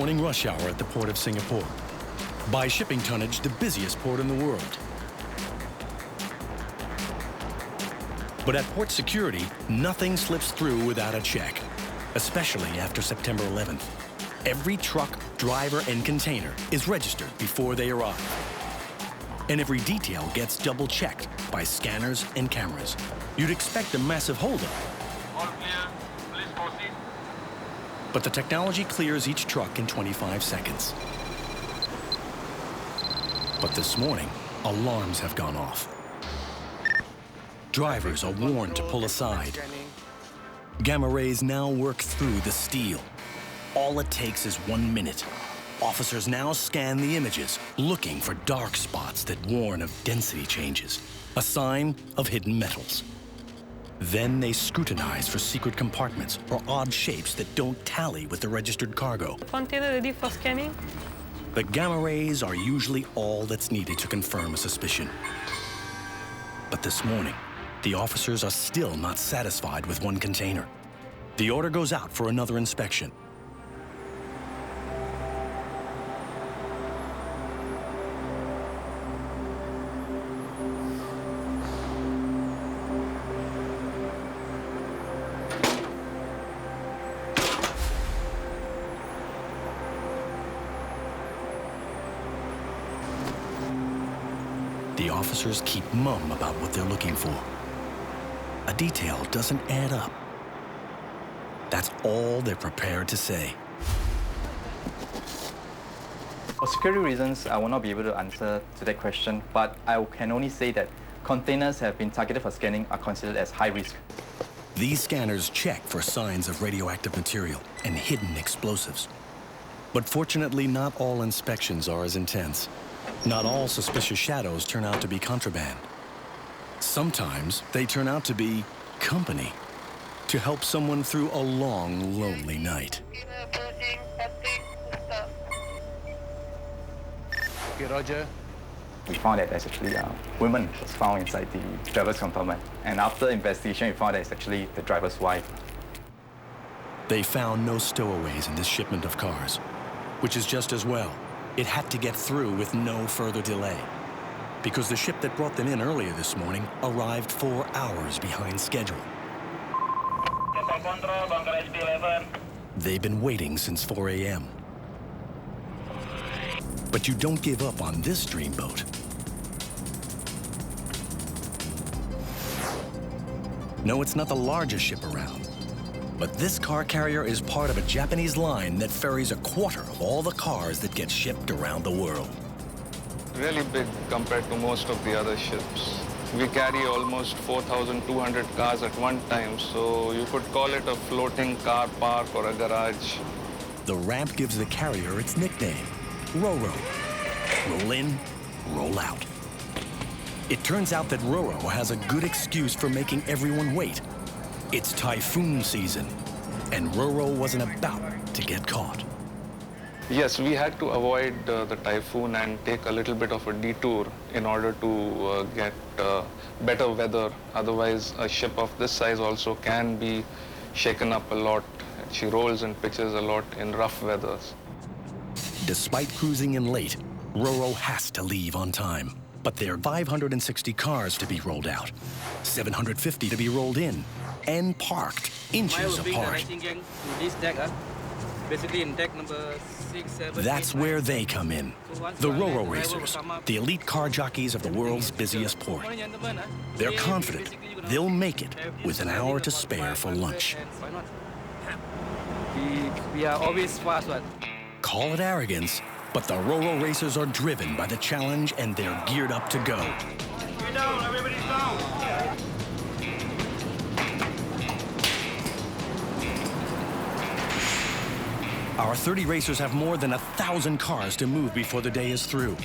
morning rush hour at the port of Singapore. By shipping tonnage, the busiest port in the world. But at port security, nothing slips through without a check, especially after September 11th. Every truck, driver, and container is registered before they arrive. And every detail gets double-checked by scanners and cameras. You'd expect a massive holdup. All clear. Please proceed. But the technology clears each truck in 25 seconds. But this morning, alarms have gone off. Drivers are warned to pull aside. Gamma rays now work through the steel. All it takes is 1 minute. Officers now scan the images, looking for dark spots that warn of density changes, a sign of hidden metals. Then they scrutinize for secret compartments or odd shapes that don't tally with the registered cargo. Container ready for scanning. The gamma rays are usually all that's needed to confirm a suspicion. But this morning, the officers are still not satisfied with one container. The order goes out for another inspection. The officers keep mum about what they're looking for. A detail doesn't add up. That's all they're prepared to say. For security reasons, I will not be able to answer to that question, but I can only say that containers have been targeted for scanning are considered as high risk. These scanners check for signs of radioactive material and hidden explosives. But fortunately, not all inspections are as intense. Not all suspicious shadows turn out to be contraband. Sometimes they turn out to be company to help someone through a long, lonely night. Okay, Roger. We found that there's actually a woman was found inside the driver's compartment. And after investigation, we found that it's actually the driver's wife. They found no stowaways in this shipment of cars, which is just as well. It had to get through with no further delay, because the ship that brought them in earlier this morning arrived 4 hours behind schedule. They've been waiting since 4 a.m. But you don't give up on this dreamboat. No, it's not the largest ship around. But this car carrier is part of a Japanese line that ferries 1/4 of all the cars that get shipped around the world. Really big compared to most of the other ships. We carry almost 4,200 cars at one time, so you could call it a floating car park or a garage. The ramp gives the carrier its nickname, Ro-Ro. Roll in, roll out. It turns out that Ro-Ro has a good excuse for making everyone wait. It's typhoon season, and Ro-Ro wasn't about to get caught. Yes, we had to avoid the typhoon and take a little bit of a detour in order to get better weather. Otherwise, a ship of this size also can be shaken up a lot. She rolls and pitches a lot in rough weathers. Despite cruising in late, Ro-Ro has to leave on time. But there are 560 cars to be rolled out, 750 to be rolled in, and parked inches apart. Basically in deck number 6, 7, That's 8, 9, where they come in. The Ro-Ro racers, the elite car jockeys of the world's busiest port. They're confident they'll make it with an hour to spare for lunch. We are always fast one. Call it arrogance, but the Ro-Ro racers are driven by the challenge and they're geared up to go. Get down, everybody's down. Our 30 racers have more than 1,000 cars to move before the day is through.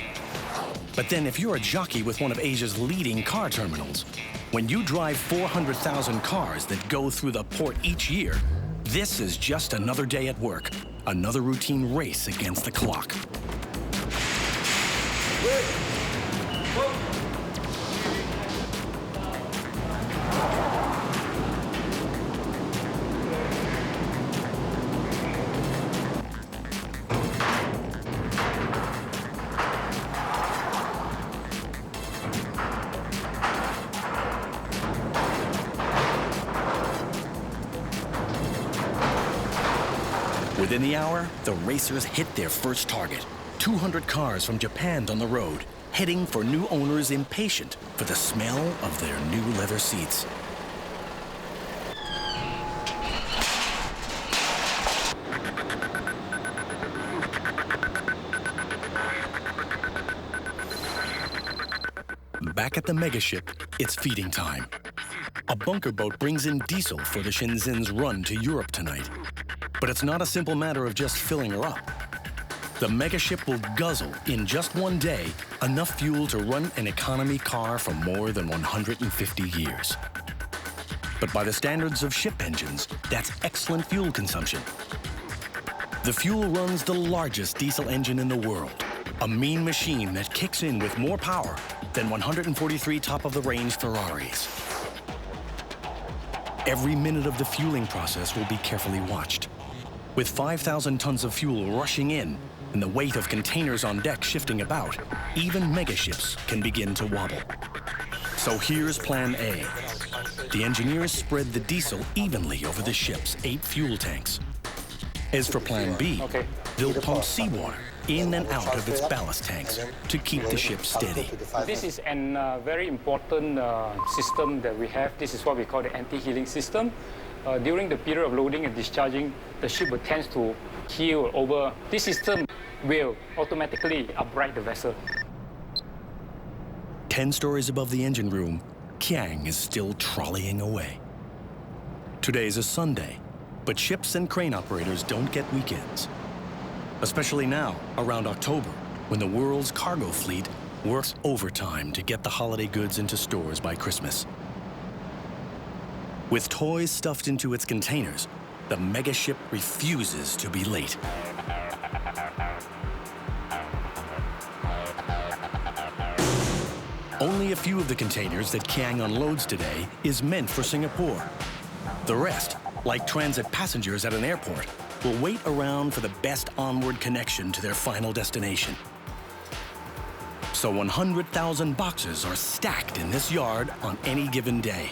But then if you're a jockey with one of Asia's leading car terminals, when you drive 400,000 cars that go through the port each year, this is just another day at work, another routine race against the clock. Within the hour, the racers hit their first target. 200 cars from Japan on the road, heading for new owners impatient for the smell of their new leather seats. Back at the megaship, it's feeding time. A bunker boat brings in diesel for the Shenzhen's run to Europe tonight. But it's not a simple matter of just filling her up. The megaship will guzzle, in just one day, enough fuel to run an economy car for more than 150 years. But by the standards of ship engines, that's excellent fuel consumption. The fuel runs the largest diesel engine in the world, a mean machine that kicks in with more power than 143 top-of-the-range Ferraris. Every minute of the fueling process will be carefully watched. With 5,000 tons of fuel rushing in and the weight of containers on deck shifting about, even megaships can begin to wobble. So here's Plan A. The engineers spread the diesel evenly over the ship's 8 fuel tanks. As for Plan B, they'll pump seawater in and out of its ballast tanks to keep the ship steady. This is a very important system that we have. This is what we call the anti-heeling system. During the period of loading and discharging, the ship will tend to heel over. This system will automatically upright the vessel. 10 stories above the engine room, Kiang is still trolleying away. Today's a Sunday, but ships and crane operators don't get weekends. Especially now, around October, when the world's cargo fleet works overtime to get the holiday goods into stores by Christmas. With toys stuffed into its containers, the megaship refuses to be late. Only a few of the containers that Kiang unloads today is meant for Singapore. The rest, like transit passengers at an airport, will wait around for the best onward connection to their final destination. So 100,000 boxes are stacked in this yard on any given day.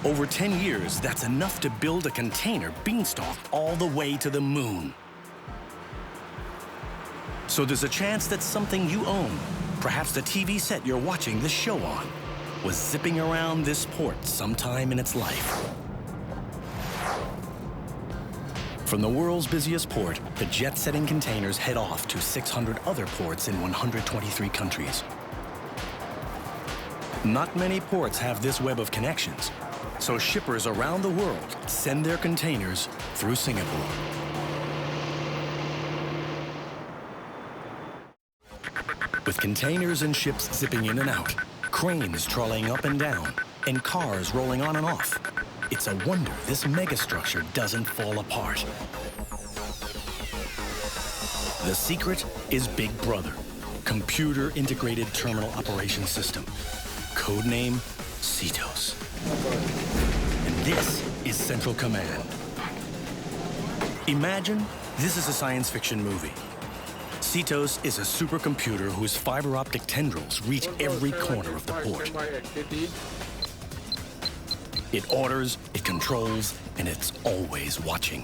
Over 10 years, that's enough to build a container beanstalk all the way to the moon. So there's a chance that something you own, perhaps the TV set you're watching this show on, was zipping around this port sometime in its life. From the world's busiest port, the jet-setting containers head off to 600 other ports in 123 countries. Not many ports have this web of connections, so shippers around the world send their containers through Singapore. With containers and ships zipping in and out, cranes trolleying up and down, and cars rolling on and off, it's a wonder this megastructure doesn't fall apart. The secret is Big Brother, Computer Integrated Terminal Operation System, codename CETOS. And this is Central Command. Imagine this is a science fiction movie. CETOS is a supercomputer whose fiber optic tendrils reach every corner of the port. It orders, it controls, and it's always watching.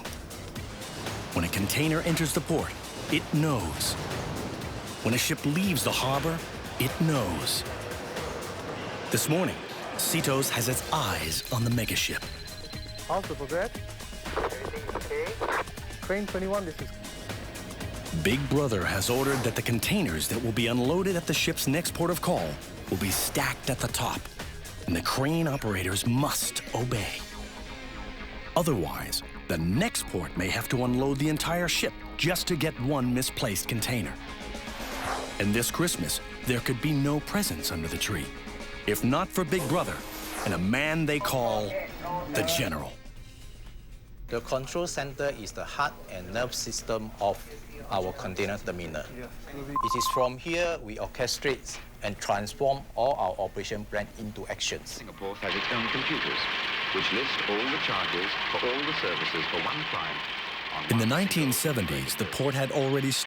When a container enters the port, it knows. When a ship leaves the harbor, it knows. This morning, CETOS has its eyes on the megaship. How's the progress? Everything okay? Crane 21, this is... Big Brother has ordered that the containers that will be unloaded at the ship's next port of call will be stacked at the top, and the crane operators must obey. Otherwise, the next port may have to unload the entire ship just to get one misplaced container. And this Christmas, there could be no presents under the tree, if not for Big Brother and a man they call the General. The control center is the heart and nerve system of our container terminal. It is from here we orchestrate and transform all our operation plan into actions. Singapore has its own computers, which list all the charges for all the services for one client. In the 1970s, the port had already